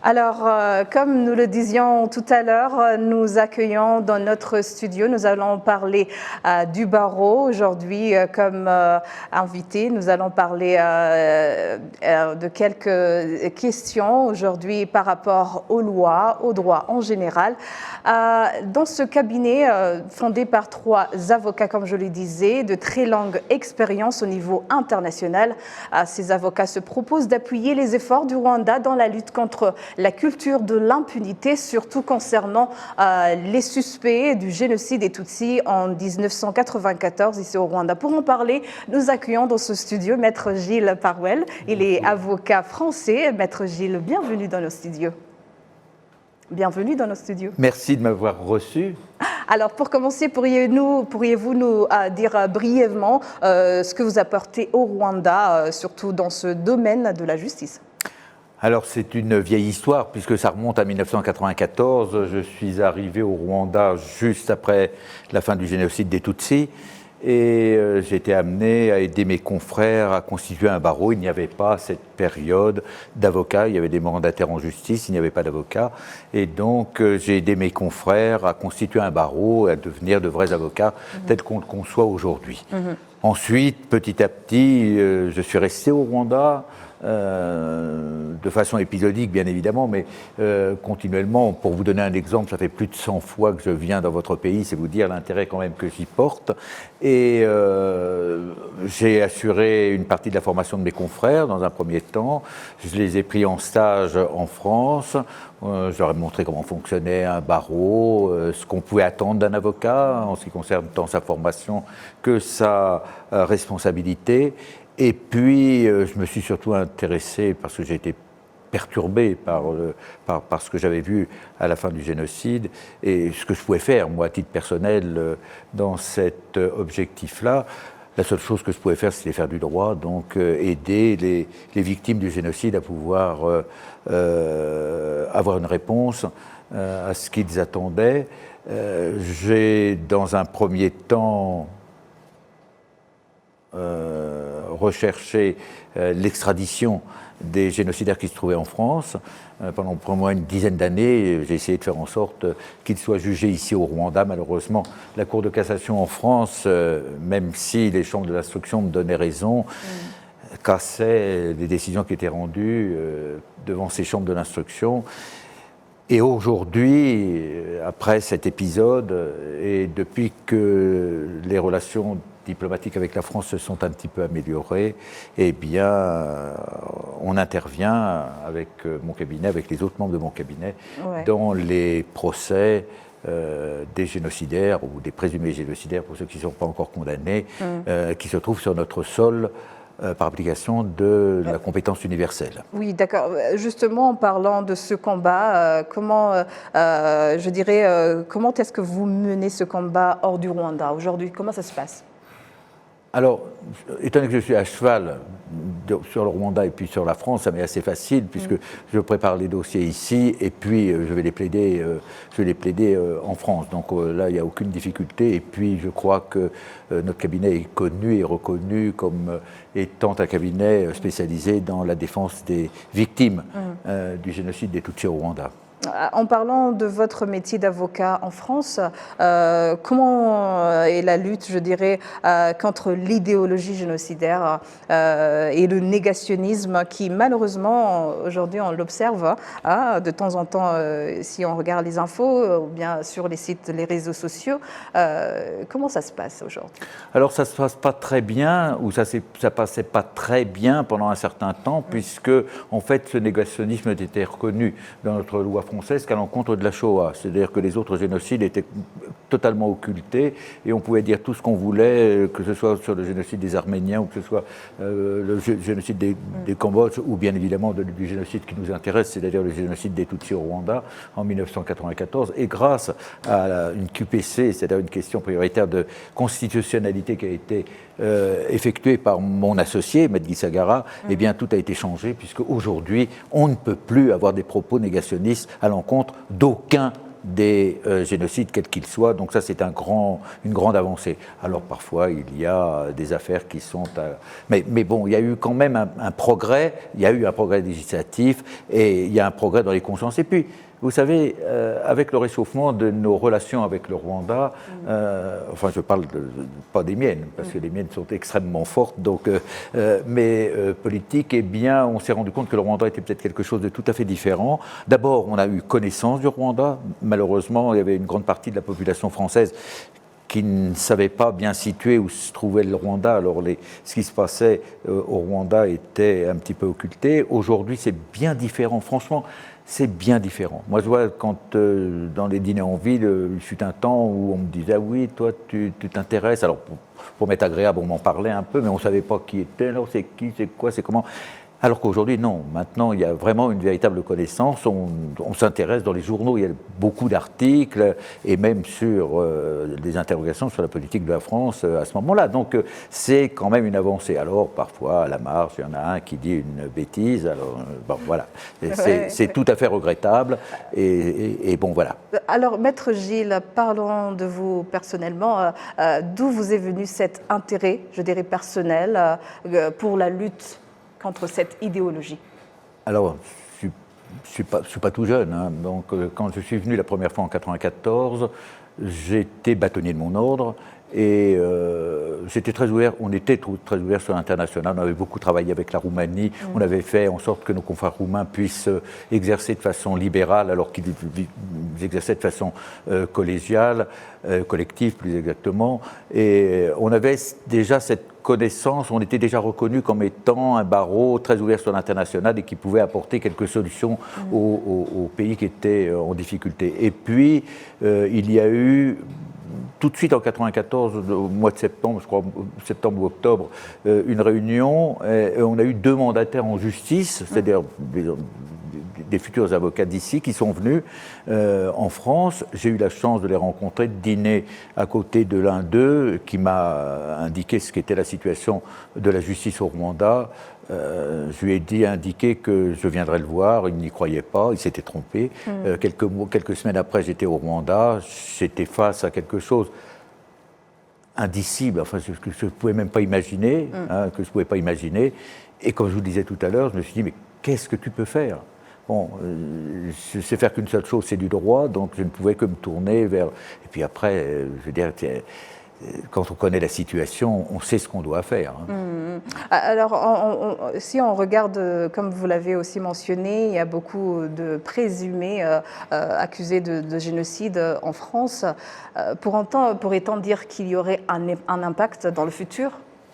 Alors, comme nous le disions tout à l'heure, nous accueillons dans notre studio, nous allons parler du barreau. Aujourd'hui, comme invité, nous allons parler de quelques questions aujourd'hui par rapport aux lois, au droit en général. Dans ce cabinet, fondé par 3 avocats, comme je le disais, de très longue expérience au niveau international, ces avocats se proposent d'appuyer les efforts du Rwanda dans la lutte contre la culture de l'impunité, surtout concernant les suspects du génocide des Tutsis en 1994 ici au Rwanda. Pour en parler, nous accueillons dans ce studio Maître Gilles Parouel. Il est avocat français. Maître Gilles, bienvenue dans nos studios. Bienvenue dans nos studios. Merci de m'avoir reçu. Alors, pour commencer, pourriez-vous nous dire brièvement ce que vous apportez au Rwanda, surtout dans ce domaine de la justice ? Alors, c'est une vieille histoire, puisque ça remonte à 1994. Je suis arrivé au Rwanda juste après la fin du génocide des Tutsis. Et j'ai été amené à aider mes confrères à constituer un barreau. Il n'y avait pas à cette période d'avocats, il y avait des mandataires en justice, il n'y avait pas d'avocats. Et donc j'ai aidé mes confrères à constituer un barreau, à devenir de vrais avocats, tels qu'on le conçoit aujourd'hui. Ensuite, petit à petit, je suis resté au Rwanda, de façon épisodique bien évidemment, mais continuellement. Pour vous donner un exemple, ça fait plus de 100 fois que je viens dans votre pays, c'est vous dire l'intérêt quand même que j'y porte. Et j'ai assuré une partie de la formation de mes confrères dans un premier temps. Je les ai pris en stage en France. Je leur ai montré comment fonctionnait un barreau, ce qu'on pouvait attendre d'un avocat en ce qui concerne tant sa formation que sa responsabilité. Et puis, je me suis surtout intéressé, parce que j'ai été perturbé par ce que j'avais vu à la fin du génocide, et ce que je pouvais faire, moi, à titre personnel, dans cet objectif-là. La seule chose que je pouvais faire, c'était faire du droit, donc aider les victimes du génocide à pouvoir avoir une réponse à ce qu'ils attendaient. J'ai, dans un premier temps, rechercher l'extradition des génocidaires qui se trouvaient en France. Pendant pour moi une dizaine d'années, j'ai essayé de faire en sorte qu'ils soient jugés ici au Rwanda. Malheureusement, la Cour de cassation en France, même si les chambres de l'instruction me donnaient raison, cassait les décisions qui étaient rendues devant ces chambres de l'instruction. Et aujourd'hui, après cet épisode, et depuis que les relations diplomatiques avec la France se sont un petit peu améliorées, eh bien, on intervient avec mon cabinet, avec les autres membres de mon cabinet, dans les procès des génocidaires ou des présumés génocidaires, pour ceux qui ne sont pas encore condamnés, qui se trouvent sur notre sol, par application de la compétence universelle. Oui, d'accord. Justement, en parlant de ce combat, comment est-ce que vous menez ce combat hors du Rwanda aujourd'hui? Comment ça se passe? Alors, étant donné que je suis à cheval sur le Rwanda et puis sur la France, ça m'est assez facile puisque je prépare les dossiers ici et puis je vais les plaider en France. Donc là, il n'y a aucune difficulté. Et puis, je crois que notre cabinet est connu et reconnu comme étant un cabinet spécialisé dans la défense des victimes du génocide des Tutsis au Rwanda. En parlant de votre métier d'avocat en France, comment est la lutte, je dirais, contre l'idéologie génocidaire et le négationnisme qui, malheureusement, aujourd'hui, on l'observe de temps en temps, si on regarde les infos ou bien sur les sites, les réseaux sociaux. Comment ça se passe aujourd'hui? Alors, ça ne se passe pas très bien, ou ça passait pas très bien pendant un certain temps, puisque, en fait, ce négationnisme était reconnu dans notre loi française qu'à l'encontre de la Shoah. C'est-à-dire que les autres génocides étaient totalement occultés et on pouvait dire tout ce qu'on voulait, que ce soit sur le génocide des Arméniens ou que ce soit le génocide des Cambodges ou bien évidemment du génocide qui nous intéresse, c'est-à-dire le génocide des Tutsis au Rwanda en 1994. Et grâce à une QPC, c'est-à-dire une question prioritaire de constitutionnalité qui a été effectuée par mon associé, Maître Guy Sagara, eh bien tout a été changé puisque aujourd'hui on ne peut plus avoir des propos négationnistes à l'encontre d'aucun des génocides, quels qu'ils soient. Donc ça, c'est une grande avancée. Alors parfois, il y a des affaires qui sont... Mais bon, il y a eu quand même un progrès, il y a eu un progrès législatif et il y a un progrès dans les consciences. Et puis, vous savez, avec le réchauffement de nos relations avec le Rwanda, enfin je parle pas des miennes, parce que les miennes sont extrêmement fortes, donc, mais politiques, eh bien on s'est rendu compte que le Rwanda était peut-être quelque chose de tout à fait différent. D'abord, on a eu connaissance du Rwanda. Malheureusement, il y avait une grande partie de la population française qui ne savait pas bien situer où se trouvait le Rwanda. Alors ce qui se passait au Rwanda était un petit peu occulté. Aujourd'hui, c'est bien différent. Franchement, c'est bien différent. Moi, je vois quand dans les dîners en ville, il fut un temps où on me disait « Ah oui, toi, tu t'intéresses ». Alors, pour m'être agréable, on m'en parlait un peu, mais on ne savait pas qui était. Alors, c'est qui, c'est quoi, c'est comment. Alors qu'aujourd'hui, non. Maintenant, il y a vraiment une véritable connaissance. On s'intéresse dans les journaux. Il y a beaucoup d'articles et même sur des interrogations sur la politique de la France à ce moment-là. Donc, c'est quand même une avancée. Alors, parfois, à la marge, il y en a un qui dit une bêtise. Alors, bon, voilà. C'est tout à fait regrettable. Et bon, voilà. Alors, Maître Gilles, parlons de vous personnellement. D'où vous est venu cet intérêt, je dirais personnel, pour la lutte contre cette idéologie? Alors, je ne suis pas tout jeune. Hein. Donc, quand je suis venu la première fois en 1994, j'étais bâtonnier de mon ordre et j'étais très ouvert. On était très ouvert sur l'international. On avait beaucoup travaillé avec la Roumanie. On avait fait en sorte que nos confrères roumains puissent exercer de façon libérale alors qu'ils exerçaient de façon collégiale, collective plus exactement. Et on avait déjà cette connaissance, on était déjà reconnu comme étant un barreau très ouvert sur l'international et qui pouvait apporter quelques solutions aux pays qui étaient en difficulté. Et puis, il y a eu tout de suite en 1994, au mois de septembre, je crois, septembre ou octobre, une réunion, et on a eu 2 mandataires en justice, c'est-à-dire des futurs avocats d'ici qui sont venus en France. J'ai eu la chance de les rencontrer, de dîner à côté de l'un d'eux qui m'a indiqué ce qu'était la situation de la justice au Rwanda. Je lui ai indiqué que je viendrais le voir, il n'y croyait pas, il s'était trompé. Quelques semaines après, j'étais au Rwanda, j'étais face à quelque chose indicible, enfin, que je ne pouvais même pas imaginer, que je ne pouvais pas imaginer. Et comme je vous le disais tout à l'heure, je me suis dit, mais qu'est-ce que tu peux faire ? Bon, je sais faire qu'une seule chose, c'est du droit, donc je ne pouvais que me tourner vers... Et puis après, je veux dire, quand on connaît la situation, on sait ce qu'on doit faire. Hein. Alors, si on regarde, comme vous l'avez aussi mentionné, il y a beaucoup de présumés accusés de génocide en France. Pourrait-on dire qu'il y aurait un impact dans le futur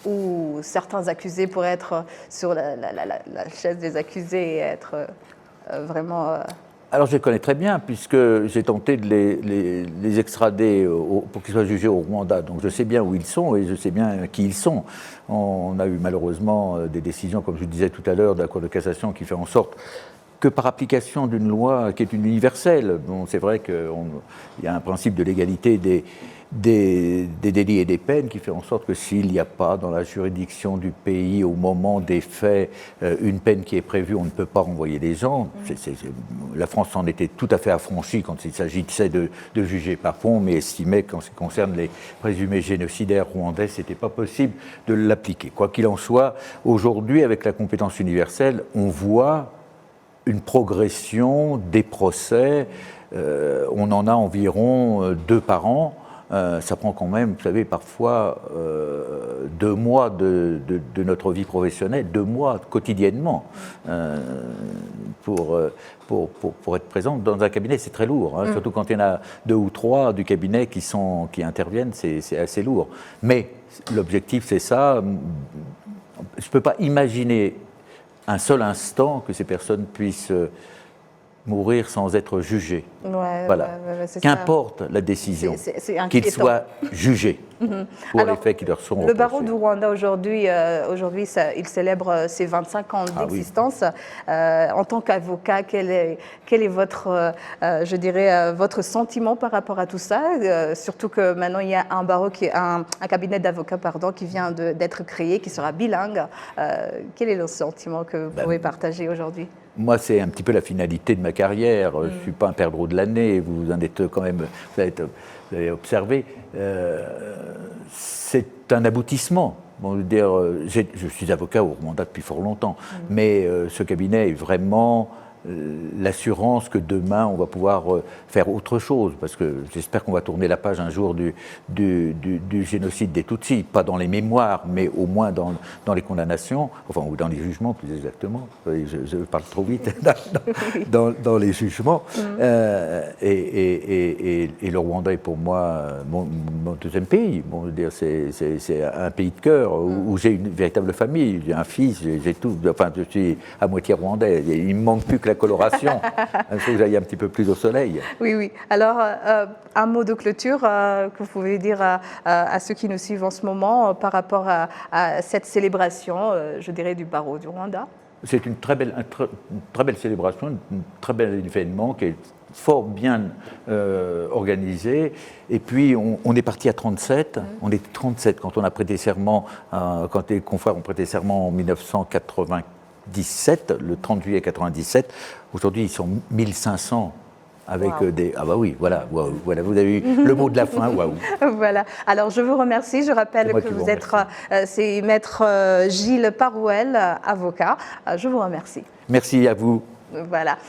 où certains accusés pourraient être sur la chaise des accusés et être vraiment... Alors je les connais très bien puisque j'ai tenté de les extrader pour qu'ils soient jugés au Rwanda. Donc je sais bien où ils sont et je sais bien qui ils sont. On a eu malheureusement des décisions, comme je le disais tout à l'heure, de la Cour de cassation qui fait en sorte que par application d'une loi qui est une universelle, bon, c'est vrai qu'il y a un principe de l'égalité des délits et des peines qui fait en sorte que s'il n'y a pas dans la juridiction du pays au moment des faits une peine qui est prévue, on ne peut pas renvoyer les gens. La France en était tout à fait affranchie quand il s'agissait de juger par fond, mais estimait qu'en ce qui concerne les présumés génocidaires rwandais, ce n'était pas possible de l'appliquer. Quoi qu'il en soit, aujourd'hui, avec la compétence universelle, on voit une progression des procès. On en a environ 2 par an. Ça prend quand même, vous savez, parfois 2 mois de notre vie professionnelle, 2 mois quotidiennement pour être présent dans un cabinet. C'est très lourd, hein, surtout quand il y en a 2 ou 3 du cabinet qui interviennent, c'est assez lourd. Mais l'objectif, c'est ça. Je ne peux pas imaginer un seul instant que ces personnes puissent mourir sans être jugées. Voilà. Qu'importe la décision, qu'ils soient jugés pour les faits qui leur sont reprochés. Le barreau du Rwanda aujourd'hui, il célèbre ses 25 ans d'existence. En tant qu'avocat, quel est votre, je dirais, votre sentiment par rapport à tout ça? Surtout que maintenant il y a un barreau un cabinet d'avocats qui vient d'être créé, qui sera bilingue. Quel est le sentiment que vous pouvez partager aujourd'hui? moi, c'est un petit peu la finalité de ma carrière. Je ne suis pas un perdreau de l'année, vous en êtes quand même, vous avez observé. C'est un aboutissement. Bon, je veux dire, je suis avocat au Rwanda depuis fort longtemps, mais ce cabinet est vraiment l'assurance que demain on va pouvoir faire autre chose, parce que j'espère qu'on va tourner la page un jour du génocide des Tutsis, pas dans les mémoires, mais au moins dans les condamnations, enfin, ou dans les jugements plus exactement, je parle trop vite, dans les jugements, et le Rwanda est pour moi mon deuxième pays. Bon, je veux dire, c'est un pays de cœur où j'ai une véritable famille, j'ai un fils, j'ai tout, enfin je suis à moitié rwandais, il ne me manque plus que la coloration. Il faut que j'aille un petit peu plus au soleil. Oui, oui. Alors, un mot de clôture que vous pouvez dire à ceux qui nous suivent en ce moment par rapport à cette célébration, je dirais, du barreau du Rwanda. C'est une très belle célébration, un très bel événement qui est fort bien organisé. Et puis, on est parti à 37. On était 37 quand on a prêté serment, quand les confrères ont prêté serment en 1997. Le 30 juillet 97. Aujourd'hui, ils sont 1500 avec des... Ah bah oui, voilà, voilà, vous avez eu le mot de la fin, waouh. Voilà. Alors, je vous remercie. Je rappelle que vous êtes, c'est Maître Gilles Parouel, avocat. Je vous remercie. Merci à vous. Voilà.